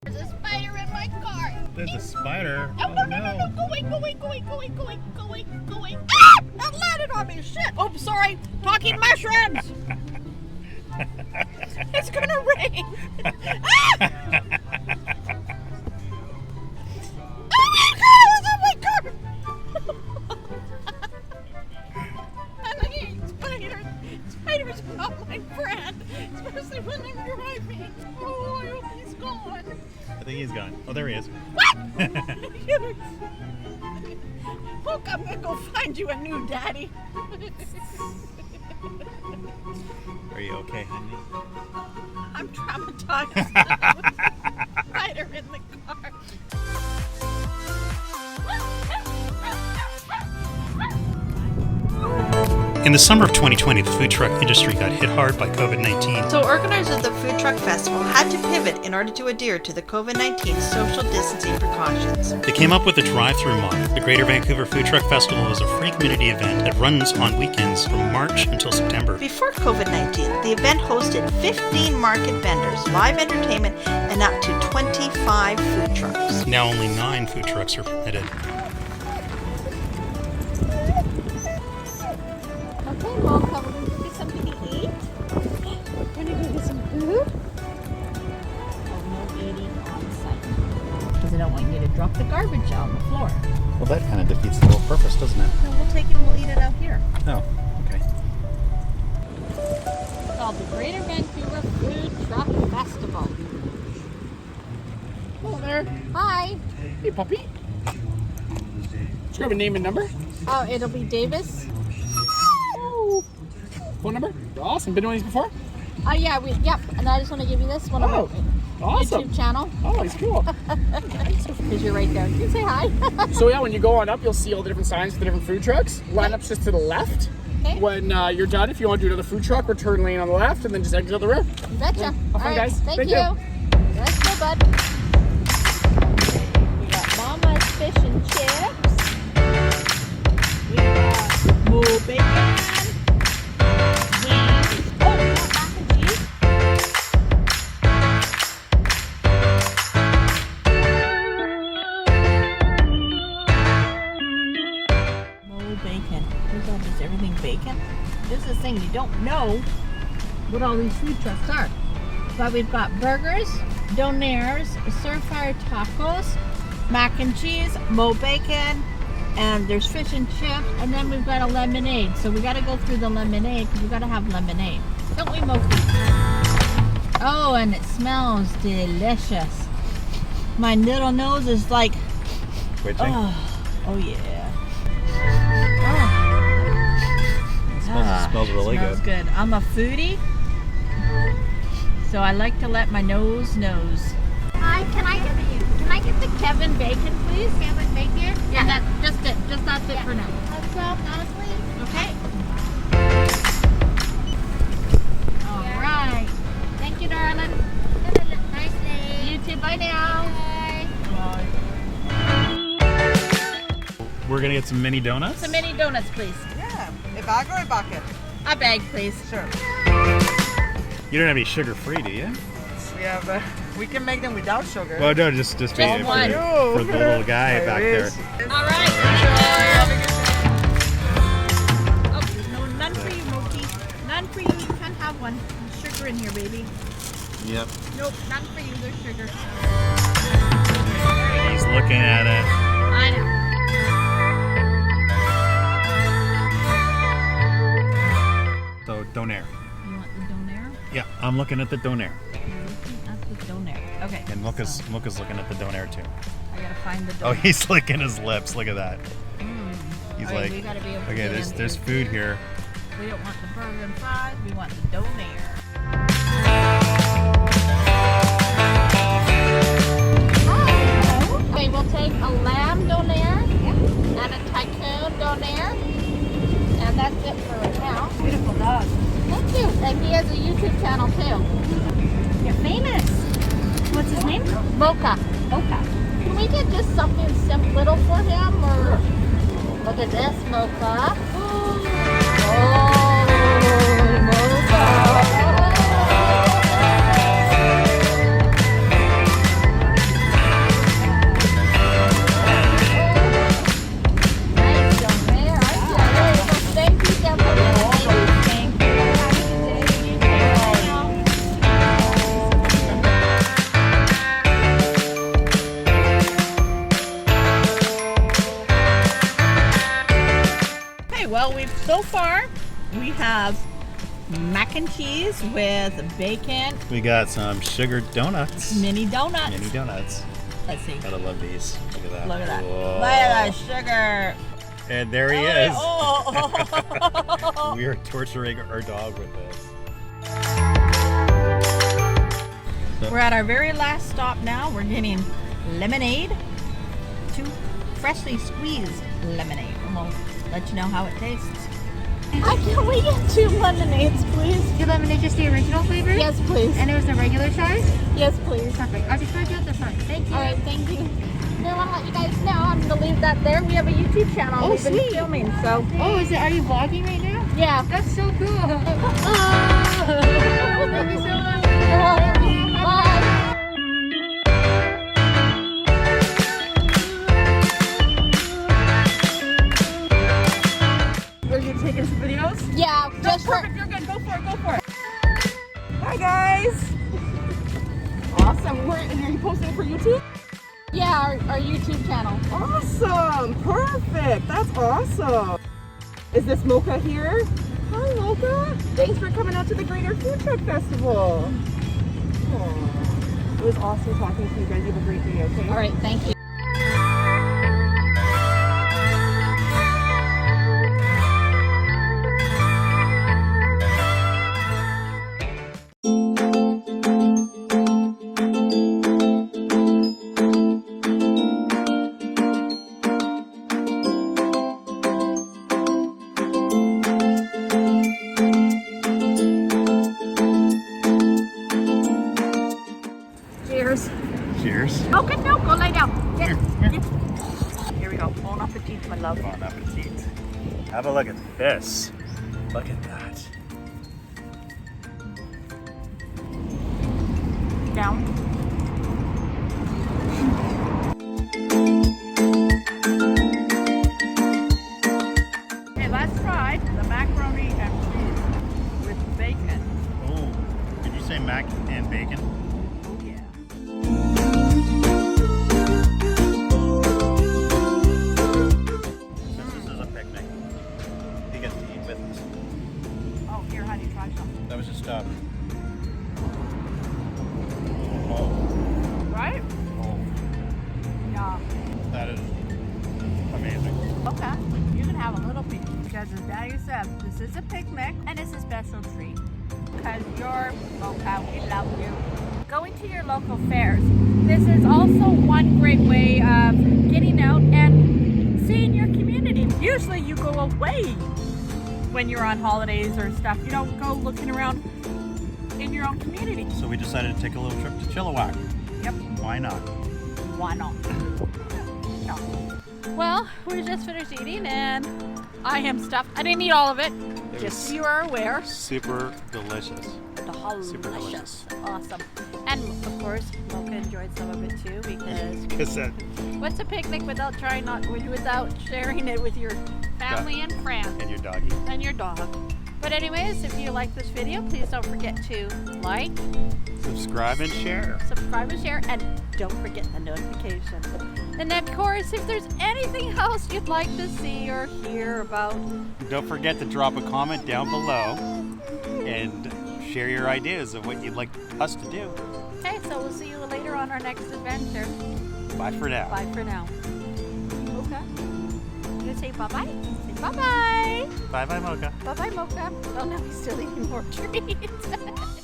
There's a spider in my car. There's a spider? Oh, Oh, no. Going. Ah! That landed on me. Shit. Oh, sorry. Talking mushrooms. It's gonna rain. Ah! Oh my God! It's on my car. Spiders are not my friend, especially when I'm driving. Oh, I hope he's gone. I think he's gone. Oh, there he is. What? Look, I'm gonna go find you a new daddy. Are you okay, honey? I'm traumatized. Spider in the car. In the summer of 2020, the food truck industry got hit hard by COVID-19. So organizers of the Food Truck Festival had to pivot in order to adhere to the COVID-19 social distancing precautions. They came up with a drive-through model. The Greater Vancouver Food Truck Festival is a free community event that runs on weekends from March until September. Before COVID-19, the event hosted 15 market vendors, live entertainment, and up to 25 food trucks. Now only 9 food trucks are permitted. Okay, Mocha, we're going to get something to eat. We're going to go get some food. Oh, no eating on site. Because I don't want you to drop the garbage out on the floor. Well, that kind of defeats the whole purpose, doesn't it? No, we'll take it and we'll eat it out here. Oh, okay. It's called the Greater Vancouver Food Truck Festival. Hello there. Hi. Hey, puppy. Did you grab a name and number? Oh, it'll be Davis. Phone number? Awesome. Been doing these before? Yep. And I just want to give you this one of Oh, my awesome. YouTube channel. Oh, he's cool. Because you're right there. You can say hi. So yeah, when you go on up, you'll see all the different signs for the different food trucks. Lineups just to the left. Okay. When you're done, if you want to do another food truck, return lane on the left, and then just exit out the rear. You betcha. Have All fun, right. guys. Thank Thank you. you. Let's go, bud. We got Mama's fish and chips. We got more bacon. Wings. Oh, we got mac and cheese. More bacon. Here's all this everything bacon. This is the thing, you don't know what all these food trucks are. But we've got burgers, donaires, stir-fry tacos, mac and cheese, mo bacon, and there's fish and chips, and then we've got a lemonade. So we got to go through the lemonade because we got to have lemonade. Don't we, Moki? Oh, and it smells delicious. My little nose is like, Twitching? oh yeah. Smells really Smells good. I'm a foodie, so I like to let my nose nose. Hi, can I get the Kevin bacon, please? Kevin bacon? Yeah, that's just it. Just that's it for now. Okay. All right. Thank you, darling. Have a nice day. You too. Bye now. Bye. We're going to get some mini donuts? Some mini donuts, please. Yeah, a bag or a bucket? A bag, please. Sure. You don't have any sugar-free, do you? We have. We can make them without sugar. Well, no, just for one. the little guy I back wish. there. All right. Oh, no, none for you, Moki. None for you. You can't have one. There's sugar in here, baby. Yep. Nope, none for you. There's sugar. He's looking at it. I know. So, donair. You want the donair? Yeah, I'm looking at the donair. You're looking at the donair. Okay. And Mocha's so looking at the donair too. I gotta find the donair. Oh, he's licking his lips. Look at that. He's All right, like, we gotta be able to okay, get there's in food here. We don't want the burger and fries. We want the donair. Okay, we'll take a lamb donair and a tycoon donair. And that's it for right now. Beautiful dog. Thank you. And he has a YouTube channel too. You're famous. What's his name? Mocha. Mocha. Can we get just something simple little for him? Or look at this, Mocha. Oh, Mocha. so far, we have mac and cheese with bacon, We got some sugar donuts. mini donuts. Mini donuts. Let's see. Gotta love these. Look at that. Look at that. Whoa. Look at that sugar. And there he is. Oh. We are torturing our dog with this. We're at our very last stop now. We're getting lemonade. 2 freshly squeezed lemonade. And we'll let you know how it tastes. Can we get 2 lemonades, please? 2 lemonade, just the original flavor? Yes, please. And it was the regular size? Yes, please. Perfect. I'll just charge you at the front. Thank you. All right, thank you. I want to let you guys know, I'm going to leave that there. We have a YouTube channel. Oh, We've been sweet. filming, so. Oh, are you vlogging right now? Yeah. That's so cool. Thank you so much. Bye. Are you taking some videos? Yeah, just for. Perfect, you're good. Go for it, go for it. Hi guys. Awesome. Are you posting for YouTube? Yeah, our YouTube channel. Awesome. Perfect. That's awesome. Is this Mocha here? Hi Mocha. Thanks for coming out to the Greater Food Truck Festival. Aww. It was awesome talking to you guys. You have a great day, okay? All right, thank you. Cheers. Cheers. Okay, no, go lay down. Here. Here we go. Bon appetit, my love. Bon appetit. Have a look at this. Look at that. Down. Okay, let's try the macaroni and cheese with bacon. Oh, did you say mac and bacon? Oh yeah. Since this is a picnic, he gets to eat with us. Oh, here, honey, try some. That was just Oh, Right? oh, Yeah. that is amazing. Okay. You can have a little piece because, as Daddy said, this is a picnic and it's a special treat. Because you're Mocha, we love you. Going to your local fairs. This is also one great way of getting out and seeing your community. Usually you go away when you're on holidays or stuff. You don't go looking around in your own community. So we decided to take a little trip to Chilliwack. Yep. Why not? Why not? No. Well, we just finished eating and I am stuffed. I didn't eat all of it, It just so was you are aware. super delicious. Super delicious. Awesome. And of course, Mocha enjoyed some of it too because Because that what's a picnic without without sharing it with your family and friends and your doggy. and your dog. But anyways, if you like this video, please don't forget to like, Subscribe and share. subscribe and share, and don't forget the notification. And of course, if there's anything else you'd like to see or hear about, Don't forget to drop a comment down below and share your ideas of what you'd like us to do. okay, so we'll see you later on our next adventure. Bye for now. Bye for now. Okay. You gonna say bye-bye? Say bye-bye. Bye bye, Mocha. Bye-bye, Mocha. Oh, no, he's still eating more treats.